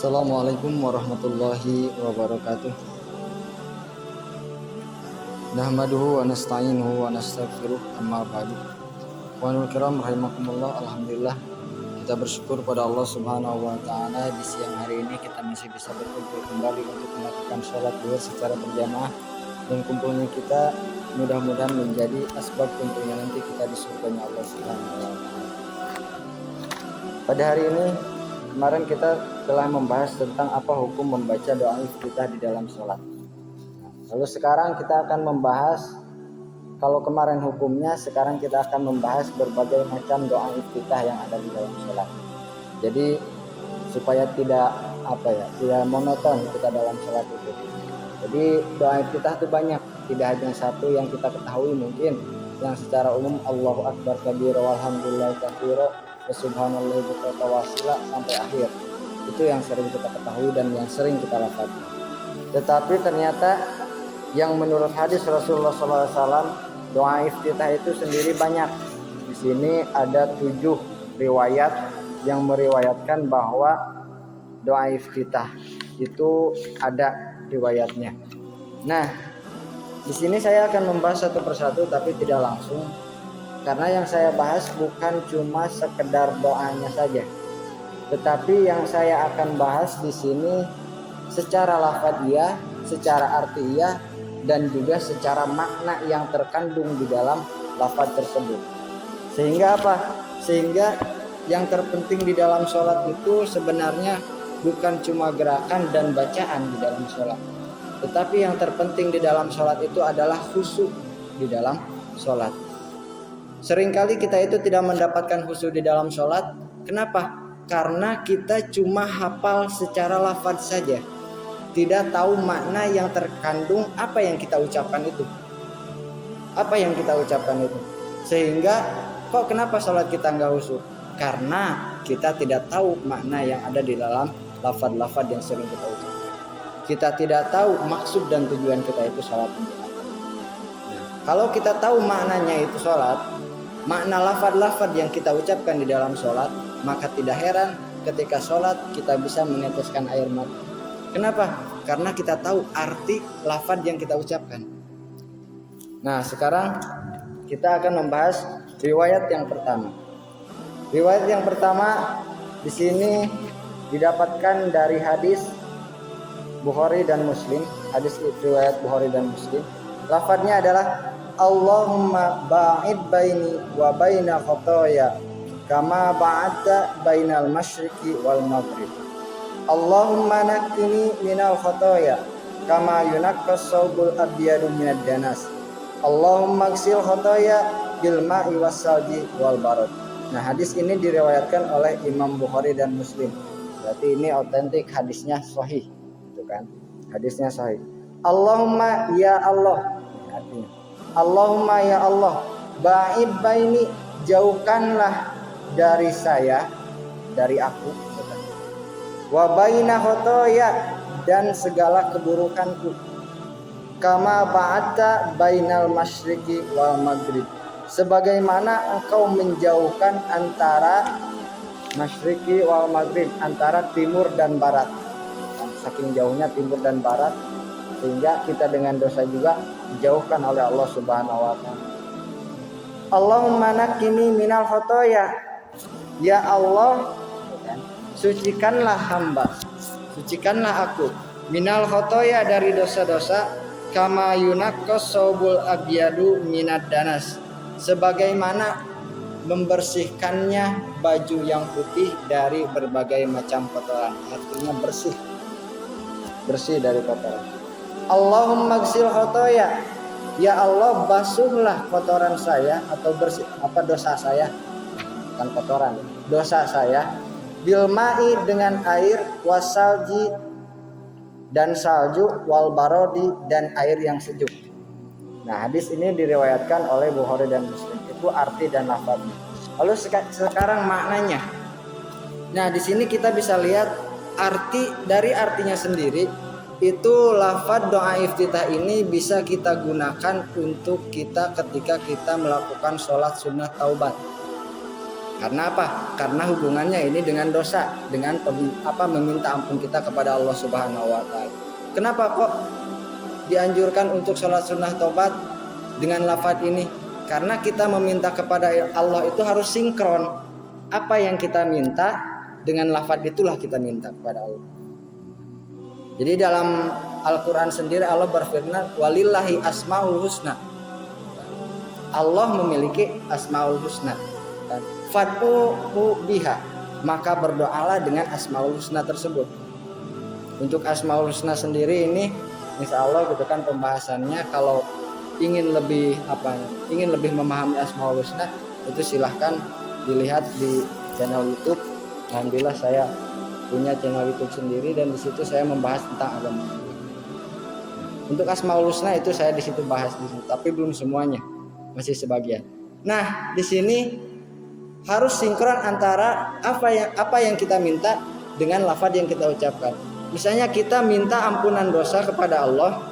Assalamualaikum warahmatullahi wabarakatuh. Nahmaduhu wa nasta'inuhu wa nastaghfiruh, amma ba'du. Ikhwanul kiram rahimakumullah, alhamdulillah kita bersyukur pada Allah Subhanahu wa taala di siang hari ini kita masih bisa berkumpul kembali untuk melakukan sholat zuhur secara berjamaah, dan kumpulnya kita mudah-mudahan menjadi asbab tentunya nanti kita di surganya Allah Subhanahu wa taala. Pada hari ini kemarin kita telah membahas tentang apa hukum membaca doa iftitah di dalam sholat. Lalu sekarang kita akan membahas, kalau kemarin hukumnya, sekarang kita akan membahas berbagai macam doa iftitah yang ada di dalam sholat. Jadi supaya tidak monoton kita dalam sholat itu. Jadi doa iftitah itu banyak, tidak hanya satu yang kita ketahui mungkin, yang secara umum Allahu Akbar kabira walhamdulillah katsira wa subhanallah bukratan wa asila sampai akhir. Itu yang sering kita ketahui dan yang sering kita lafazkan. Tetapi ternyata yang menurut hadis Rasulullah SAW, doa iftitah itu sendiri banyak. Di sini ada 7 riwayat yang meriwayatkan bahwa doa iftitah itu ada riwayatnya. Nah, di sini saya akan membahas satu persatu tapi tidak langsung, karena yang saya bahas bukan cuma sekedar doanya saja, tetapi yang saya akan bahas di sini secara lafadziyah, secara artiyah, dan juga secara makna yang terkandung di dalam lafaz tersebut. Sehingga apa? Sehingga yang terpenting di dalam sholat itu sebenarnya bukan cuma gerakan dan bacaan di dalam sholat, tetapi yang terpenting di dalam sholat itu adalah khusyuk di dalam sholat. Seringkali kita itu tidak mendapatkan khusyuk di dalam sholat. Kenapa? Karena kita cuma hafal secara lafaz saja, tidak tahu makna yang terkandung apa yang kita ucapkan itu. Sehingga kok kenapa sholat kita nggak khusyuk? Karena kita tidak tahu makna yang ada di dalam lafaz-lafaz yang sering kita ucapkan. Kita tidak tahu maksud dan tujuan kita itu sholat untuk apa. Kalau kita tahu maknanya itu sholat, makna lafaz-lafaz yang kita ucapkan di dalam sholat, maka tidak heran ketika sholat kita bisa meneteskan air mata. Kenapa? Karena kita tahu arti lafaz yang kita ucapkan. Nah, sekarang kita akan membahas riwayat yang pertama. Riwayat yang pertama di sini didapatkan dari hadis Bukhari dan Muslim. Hadis riwayat Bukhari dan Muslim. Lafaznya adalah Allahumma ba'id baini wa baina khotoya kama ba'adta bainal masyriqi wal maghrib. Allahumma nakkini minal khotoya kama yunaqqas saubul abyadu minad danas. Allahumma gsil khotoya bil ma'i wassalji wal barad. Nah, hadis ini diriwayatkan oleh Imam Bukhari dan Muslim. Berarti ini otentik, hadisnya sahih, itu kan? Hadisnya sahih. Allahumma ya Allah, artinya Allahumma ya Allah, ba'id baini, jauhkanlah dari saya, dari aku, wa baina khotoya, dan segala keburukanku, kama ba'atta bainal masyriqi wal maghrib, sebagaimana engkau menjauhkan antara masyriqi wal maghrib, antara timur dan barat. Saking jauhnya timur dan barat, sehingga kita dengan dosa juga dijauhkan oleh Allah Subhanahu wa taala. Allahumma nakkini minal khotoya, ya Allah, sucikanlah hamba, sucikanlah aku, minal khotoya, dari dosa-dosa, kama yunaqqas saubul abyadu minad danas, sebagaimana membersihkannya baju yang putih dari berbagai macam kotoran. Artinya bersih dari kotoran. Allahumma gsil khotoya, ya Allah, basuhlah kotoran saya, atau bersih dosa saya, bukan kotoran, dosa saya, bil ma'i, dengan air, wasalji, dan salju, wal barodi, dan air yang sejuk. Nah, hadis ini diriwayatkan oleh Bukhari dan Muslim. Itu arti dan lafaznya. Lalu sekarang maknanya. Nah, di sini kita bisa lihat dari artinya sendiri. Itu lafaz doa iftitah ini bisa kita gunakan untuk kita ketika kita melakukan sholat sunnah taubat. Karena apa? Karena hubungannya ini dengan dosa, dengan meminta ampun kita kepada Allah Subhanahu wa taala. Kenapa kok dianjurkan untuk sholat sunnah taubat dengan lafaz ini? Karena kita meminta kepada Allah itu harus sinkron. Apa yang kita minta dengan lafaz itulah kita minta kepada Allah. Jadi dalam Al-Quran sendiri Allah berfirman, walillahi asmaul husna. Allah memiliki asmaul husna. Fad'uhu biha, maka berdoalah dengan asmaul husna tersebut. Untuk asmaul husna sendiri ini insya Allah gitu kan pembahasannya, kalau ingin lebih memahami asmaul husna itu silahkan dilihat di channel YouTube. Alhamdulillah saya punya channel YouTube sendiri dan di situ saya membahas tentang agama. Untuk asmaul husna itu saya di situ bahas di situ, tapi belum semuanya, masih sebagian. Nah, di sini harus sinkron antara apa yang kita minta dengan lafaz yang kita ucapkan. Misalnya kita minta ampunan dosa kepada Allah,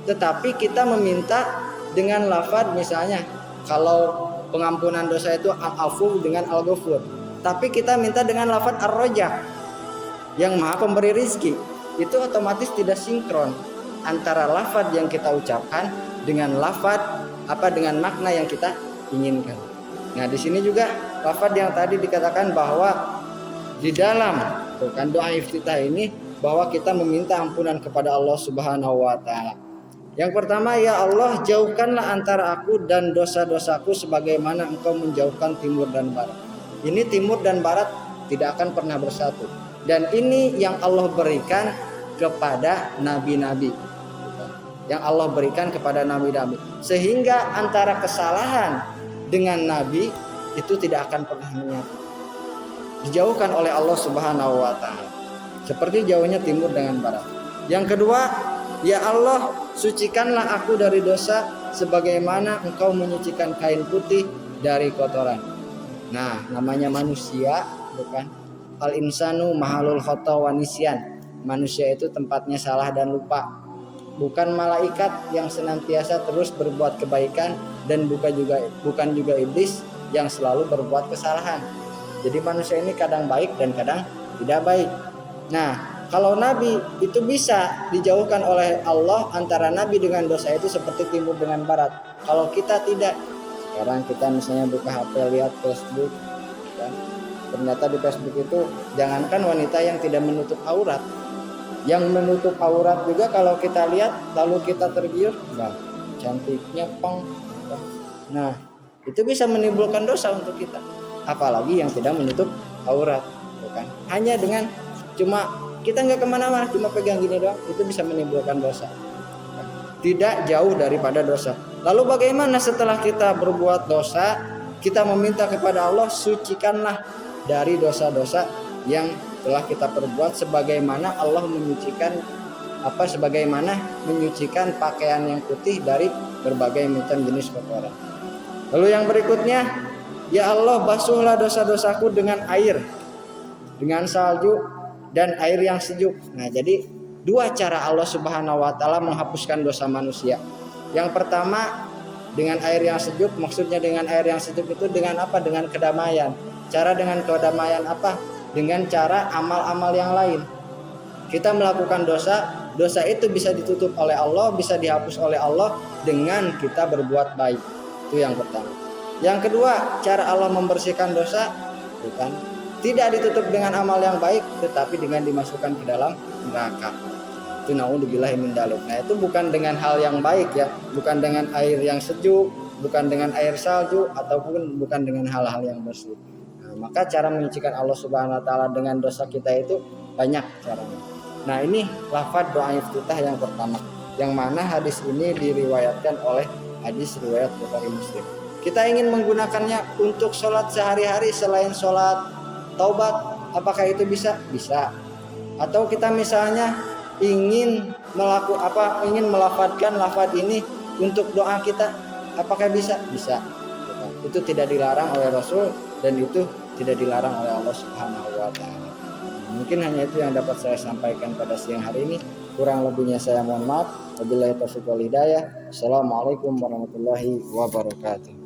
tetapi kita meminta dengan lafaz, misalnya kalau pengampunan dosa itu al-afu dengan al-ghafur, tapi kita minta dengan lafaz ar-razzaq yang maha pemberi rizki, itu otomatis tidak sinkron antara lafaz yang kita ucapkan dengan lafaz dengan makna yang kita inginkan. Nah, di sini juga lafaz yang tadi dikatakan bahwa di dalam doa iftitah ini bahwa kita meminta ampunan kepada Allah Subhanahu wa taala. Yang pertama, ya Allah, jauhkanlah antara aku dan dosa-dosaku sebagaimana Engkau menjauhkan timur dan barat. Ini timur dan barat tidak akan pernah bersatu. Dan ini yang Allah berikan kepada nabi-nabi. Yang Allah berikan kepada nabi-nabi. Sehingga antara kesalahan dengan nabi itu tidak akan pernah menyatu. Dijauhkan oleh Allah Subhanahu wa taala. Seperti jauhnya timur dengan barat. Yang kedua, ya Allah, sucikanlah aku dari dosa sebagaimana Engkau menyucikan kain putih dari kotoran. Nah, namanya manusia, bukan? Al insanu mahalul khata wa nisyan. Manusia itu tempatnya salah dan lupa. Bukan malaikat yang senantiasa terus berbuat kebaikan, dan bukan juga iblis yang selalu berbuat kesalahan. Jadi manusia ini kadang baik dan kadang tidak baik. Nah, kalau nabi itu bisa dijauhkan oleh Allah antara nabi dengan dosa itu seperti timur dengan barat. Kalau kita tidak, sekarang kita misalnya buka HP lihat Facebook, kan? Ternyata di Facebook itu jangankan wanita yang tidak menutup aurat, yang menutup aurat juga kalau kita lihat lalu kita tergiur, nah, cantiknya pang. Nah, itu bisa menimbulkan dosa untuk kita. Apalagi yang tidak menutup aurat, bukan? Hanya dengan cuma kita nggak kemana-mana, cuma pegang gini doang, itu bisa menimbulkan dosa. Tidak jauh daripada dosa. Lalu bagaimana setelah kita berbuat dosa, kita meminta kepada Allah, sucikanlah dari dosa-dosa yang telah kita perbuat sebagaimana Allah menyucikan pakaian yang putih dari berbagai macam jenis kotoran. Lalu yang berikutnya, ya Allah, basuhlah dosa-dosaku dengan air, dengan salju dan air yang sejuk. Nah, jadi dua cara Allah Subhanahu wa taala menghapuskan dosa manusia. Yang pertama dengan air yang sejuk, maksudnya dengan air yang sejuk itu dengan apa? Dengan kedamaian. Cara dengan kedamaian apa? Dengan cara amal-amal yang lain. Kita melakukan dosa, dosa itu bisa ditutup oleh Allah, bisa dihapus oleh Allah dengan kita berbuat baik. Itu yang pertama. Yang kedua, cara Allah membersihkan dosa bukan tidak ditutup dengan amal yang baik, tetapi dengan dimasukkan ke dalam neraka. Itu naudzubillahi min dzalik. Nah, itu bukan dengan hal yang baik ya, bukan dengan air yang sejuk, bukan dengan air salju, ataupun bukan dengan hal-hal yang bersih. Nah, maka cara menyucikan Allah Subhanahu wa taala dengan dosa kita itu banyak caranya. Nah, ini lafaz doa iftitah yang pertama, yang mana hadis ini diriwayatkan oleh hadis riwayat Bukhari Muslim. Kita ingin menggunakannya untuk sholat sehari-hari selain sholat taubat, apakah itu bisa? Bisa. Atau kita misalnya ingin melafadzkan lafaz ini untuk doa kita, apakah bisa? Bisa. Itu tidak dilarang oleh Rasul dan itu tidak dilarang oleh Allah Subhanahu wa taala. Mungkin hanya itu yang dapat saya sampaikan pada siang hari ini. Kurang lebihnya saya mohon maaf. Wabillahi taufiq wal hidayah. Assalamualaikum warahmatullahi wabarakatuh.